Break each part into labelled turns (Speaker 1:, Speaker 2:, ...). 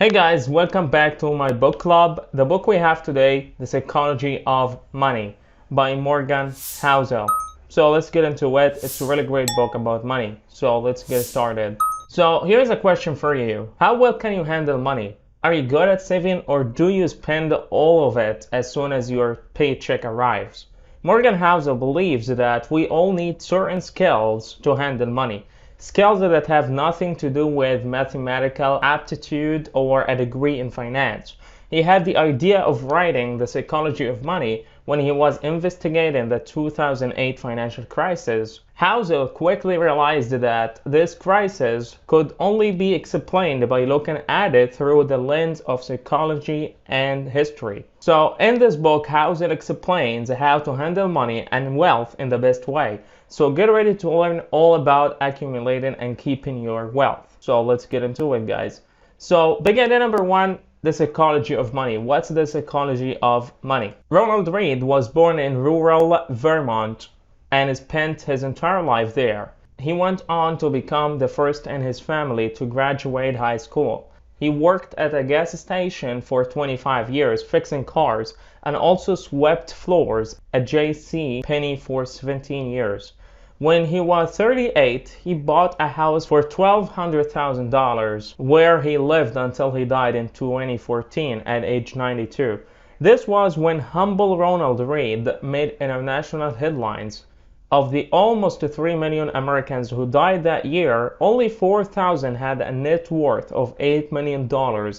Speaker 1: Hey guys, welcome back to my book club. The book we have today, The Ecology of Money by Morgan Housel. So let's get into it. It's a really great book about money. So let's get started. So here's a question for you. How well can you handle money? Are you good at saving or do you spend all of it as soon as your paycheck arrives? Morgan Housel believes that we all need certain skills to handle money. Skills that have nothing to do with mathematical aptitude or a degree in finance. He had the idea of writing The Psychology of Money when he was investigating the 2008 financial crisis. Housel quickly realized that this crisis could only be explained by looking at it through the lens of psychology and history. So in this book, Housel explains how to handle money and wealth in the best way. So get ready to learn all about accumulating and keeping your wealth. So let's get into it, guys. So big idea number one, the psychology of money. What's the psychology of money? Ronald Read was born in rural Vermont and spent his entire life there. He went on to become the first in his family to graduate high school. He worked at a gas station for 25 years fixing cars and also swept floors at J.C. Penney for 17 years. When he was 38, he bought a house for $1,200,000 where he lived until he died in 2014 at age 92. This was when humble Ronald Read made international headlines. Of the almost 3 million Americans who died that year, only 4,000 had a net worth of $8 million,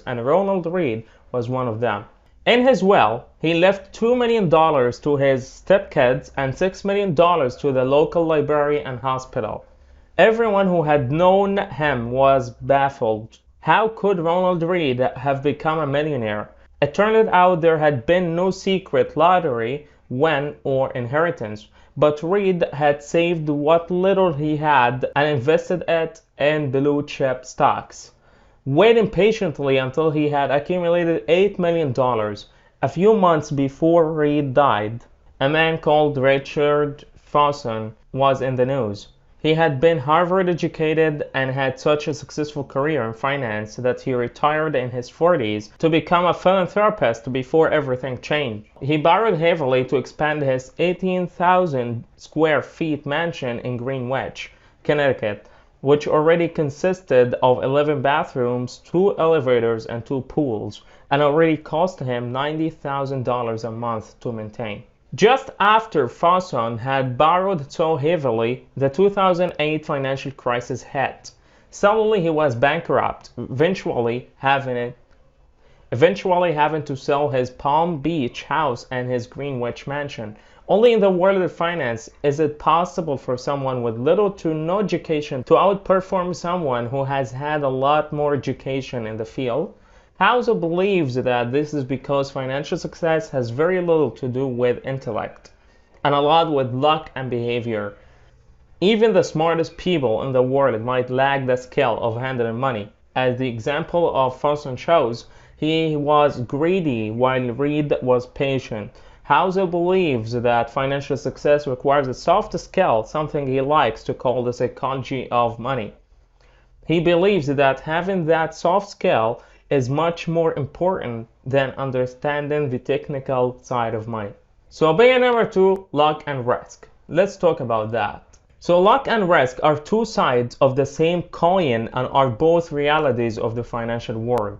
Speaker 1: and Ronald Read was one of them. In his will, he left $2 million to his stepkids and $6 million to the local library and hospital. Everyone who had known him was baffled. How could Ronald Read have become a millionaire? It turned out there had been no secret lottery, win, or inheritance, but Read had saved what little he had and invested it in blue chip stocks, waiting patiently until he had accumulated $8 million. A few months before Read died, a man called Richard Fawson was in the news. He had been Harvard educated and had such a successful career in finance that he retired in his 40s to become a philanthropist before everything changed. He borrowed heavily to expand his 18,000 square feet mansion in Greenwich, Connecticut, which already consisted of 11 bathrooms, 2 elevators, and 2 pools, and already cost him $90,000 a month to maintain. Just after Fawson had borrowed so heavily, the 2008 financial crisis hit. Suddenly he was bankrupt, eventually having to sell his Palm Beach house and his Greenwich mansion. Only in the world of finance is it possible for someone with little to no education to outperform someone who has had a lot more education in the field. Housel believes that this is because financial success has very little to do with intellect and a lot with luck and behavior. Even the smartest people in the world might lack the skill of handling money. As the example of Fawson shows, he was greedy while Read was patient. Housel believes that financial success requires a soft skill, something he likes to call the psychology of money. He believes that having that soft skill is much more important than understanding the technical side of money. So big number two, luck and risk. Let's talk about that. So luck and risk are two sides of the same coin and are both realities of the financial world.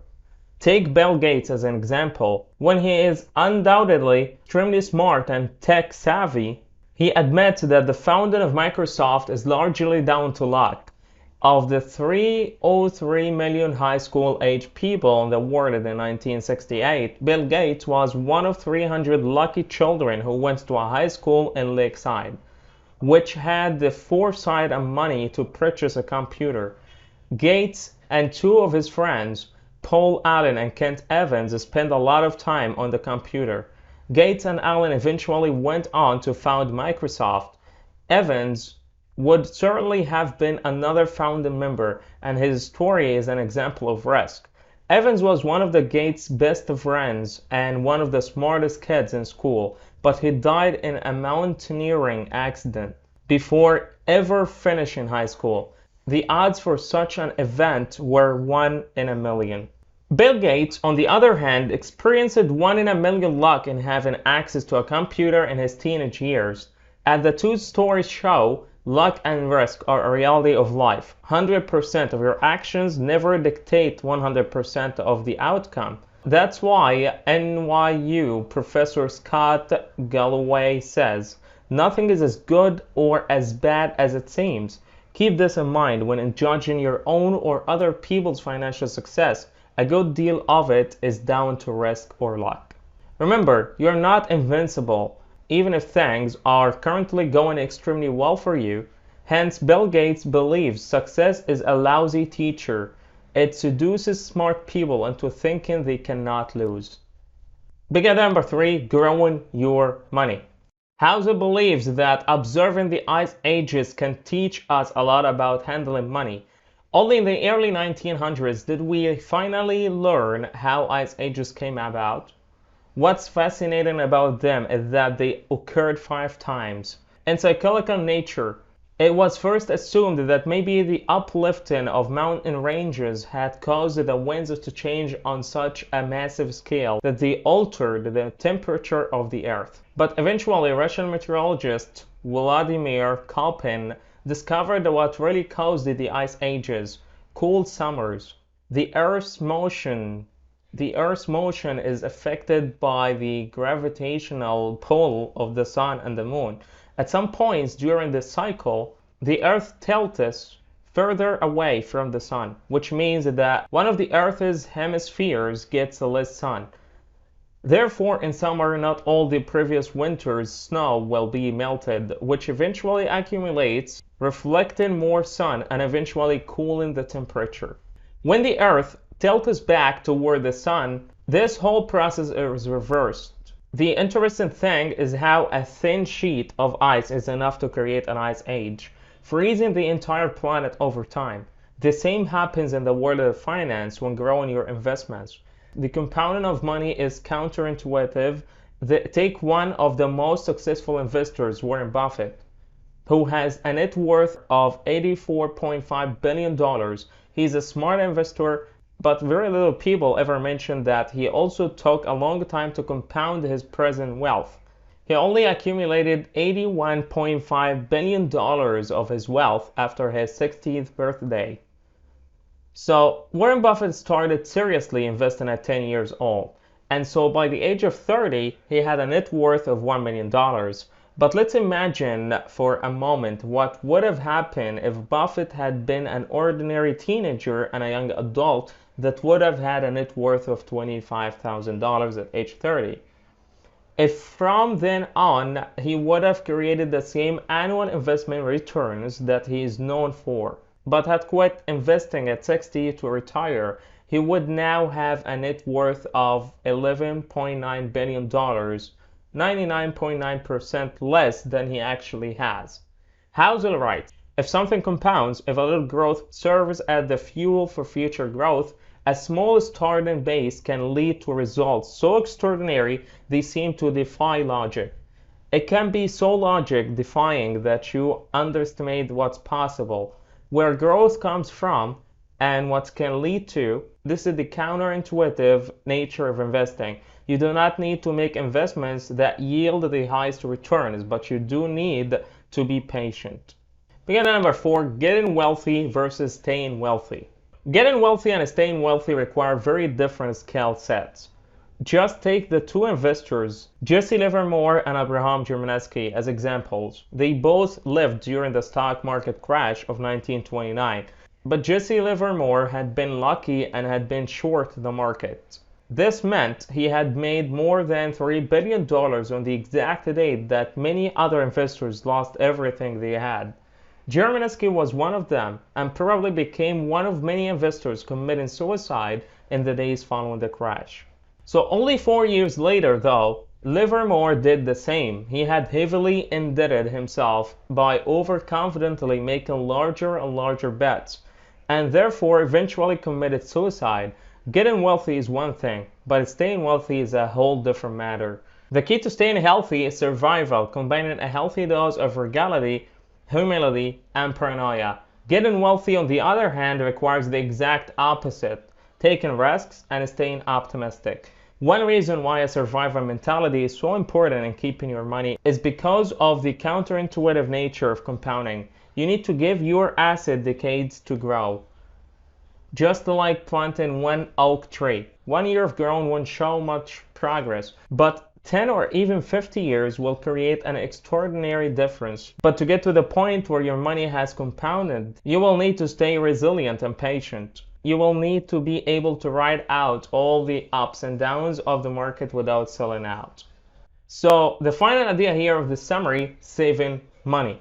Speaker 1: Take Bill Gates as an example. When he is undoubtedly extremely smart and tech savvy, he admits that the founding of Microsoft is largely down to luck. Of the 303 million high school age people in the world in 1968, Bill Gates was one of 300 lucky children who went to a high school in Lakeside, which had the foresight and money to purchase a computer. Gates and two of his friends, Paul Allen and Kent Evans, spent a lot of time on the computer. Gates and Allen eventually went on to found Microsoft. Evans would certainly have been another founding member, and his story is an example of risk. Evans was one of the Gates' best friends and one of the smartest kids in school, but he died in a mountaineering accident before ever finishing high school. The odds for such an event were 1 in a million. Bill Gates, on the other hand, experienced one in a million luck in having access to a computer in his teenage years. As the two stories show, luck and risk are a reality of life. 100% of your actions never dictate 100% of the outcome. That's why NYU professor Scott Galloway says, nothing is as good or as bad as it seems. Keep this in mind when judging your own or other people's financial success. A good deal of it is down to risk or luck. Remember, you're not invincible, even if things are currently going extremely well for you. Hence, Bill Gates believes success is a lousy teacher. It seduces smart people into thinking they cannot lose. Big idea number 3, growing your money. Housel believes that observing the ice ages can teach us a lot about handling money. Only in the early 1900s did we finally learn how ice ages came about. What's fascinating about them is that they occurred 5 times. In cyclical nature, it was first assumed that maybe the uplifting of mountain ranges had caused the winds to change on such a massive scale that they altered the temperature of the earth. But eventually, Russian meteorologist Vladimir Kopin discovered what really caused the ice ages: cool summers. The Earth's motion is affected by the gravitational pull of the sun and the moon. At some points during this cycle, the Earth tilts further away from the sun, which means that one of the Earth's hemispheres gets less sun. Therefore, in summer, not all the previous winter's snow will be melted, which eventually accumulates, reflecting more sun and eventually cooling the temperature. When the Earth tilts back toward the sun, this whole process is reversed. The interesting thing is how a thin sheet of ice is enough to create an ice age, freezing the entire planet over time. The same happens in the world of finance when growing your investments. The compounding of money is counterintuitive. Take one of the most successful investors, Warren Buffett, who has a net worth of $84.5 billion. He's a smart investor, but very little people ever mention that he also took a long time to compound his present wealth. He only accumulated $81.5 billion of his wealth after his 60th birthday. So Warren Buffett started seriously investing at 10 years old, and so by the age of 30, he had a net worth of $1 million. But let's imagine for a moment what would have happened if Buffett had been an ordinary teenager and a young adult that would have had a net worth of $25,000 at age 30. If from then on he would have created the same annual investment returns that he is known for, but had quit investing at 60 to retire, he would now have a net worth of $11.9 billion, 99.9% less than he actually has. Housel writes, if something compounds, if a little growth serves as the fuel for future growth, a small starting base can lead to results so extraordinary they seem to defy logic. It can be so logic defying that you underestimate what's possible, where growth comes from, and what can lead to. This is the counterintuitive nature of investing. You do not need to make investments that yield the highest returns, but you do need to be patient. Beginning number 4, getting wealthy versus staying wealthy. Getting wealthy and staying wealthy require very different skill sets. Just take the two investors, Jesse Livermore and Abraham Germanesky, as examples. They both lived during the stock market crash of 1929, but Jesse Livermore had been lucky and had been short the market. This meant he had made more than $3 billion on the exact date that many other investors lost everything they had. Germanesky was one of them and probably became one of many investors committing suicide in the days following the crash. So only 4 years later, though, Livermore did the same. He had heavily indebted himself by overconfidently making larger and larger bets, and therefore eventually committed suicide. Getting wealthy is one thing, but staying wealthy is a whole different matter. The key to staying healthy is survival, combining a healthy dose of frugality, humility, and paranoia. Getting wealthy, on the other hand, requires the exact opposite. taking risks, and staying optimistic. One reason why a survivor mentality is so important in keeping your money is because of the counterintuitive nature of compounding. You need to give your asset decades to grow. Just like planting one oak tree. 1 year of growth won't show much progress, but 10 or even 50 years will create an extraordinary difference. But to get to the point where your money has compounded, you will need to stay resilient and patient. You will need to be able to ride out all the ups and downs of the market without selling out. So the final idea here of the summary, saving money.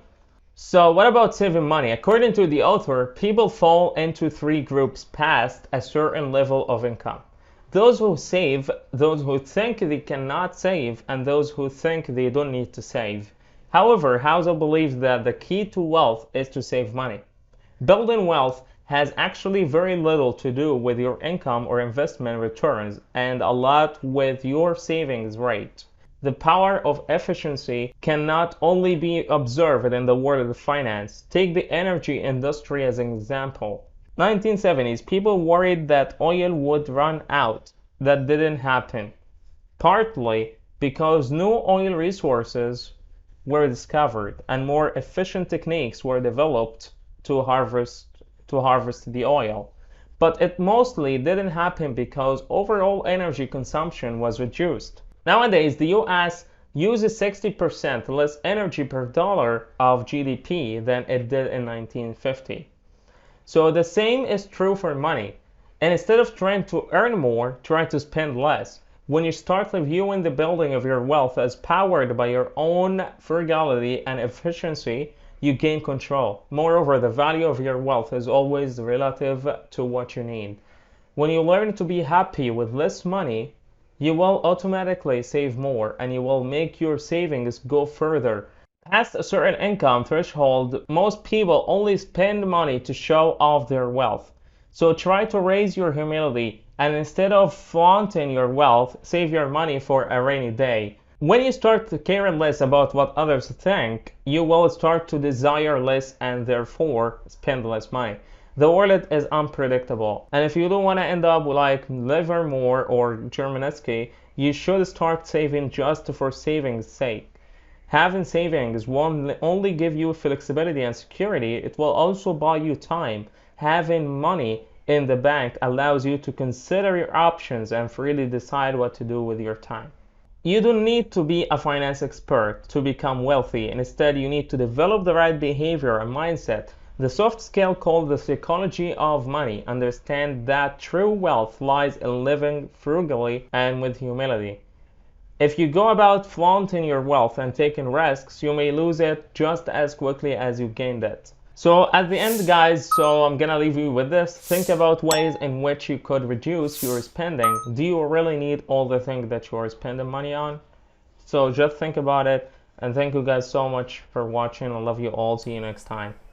Speaker 1: So what about saving money? According to the author, people fall into three groups past a certain level of income. Those who save, those who think they cannot save, and those who think they don't need to save. However, Housel believes that the key to wealth is to save money. Building wealth has actually very little to do with your income or investment returns, and a lot with your savings rate. The power of efficiency can not only be observed in the world of finance. Take the energy industry as an example. 1970s, people worried that oil would run out. That didn't happen. Partly because new oil resources were discovered and more efficient techniques were developed to harvest the oil. But it mostly didn't happen because overall energy consumption was reduced. Nowadays, the US uses 60% less energy per dollar of GDP than it did in 1950. So the same is true for money. And instead of trying to earn more, try to spend less. When you start viewing the building of your wealth as powered by your own frugality and efficiency, you gain control. Moreover, the value of your wealth is always relative to what you need. When you learn to be happy with less money, you will automatically save more and you will make your savings go further. Past a certain income threshold, most people only spend money to show off their wealth. So try to raise your humility and instead of flaunting your wealth, save your money for a rainy day. When you start to care less about what others think, you will start to desire less and therefore spend less money. The world is unpredictable, and if you don't want to end up like Livermore or Germanesky, you should start saving just for saving's sake. Having savings won't only give you flexibility and security, it will also buy you time. Having money in the bank allows you to consider your options and freely decide what to do with your time. You don't need to be a finance expert to become wealthy. Instead, you need to develop the right behavior and mindset. The soft skill called the psychology of money. Understand that true wealth lies in living frugally and with humility. If you go about flaunting your wealth and taking risks, you may lose it just as quickly as you gained it. So at the end, guys, so I'm gonna leave you with this. Think about ways in which you could reduce your spending. Do you really need all the things that you are spending money on? So just think about it, and thank you guys so much for watching. I love you all. See you next time.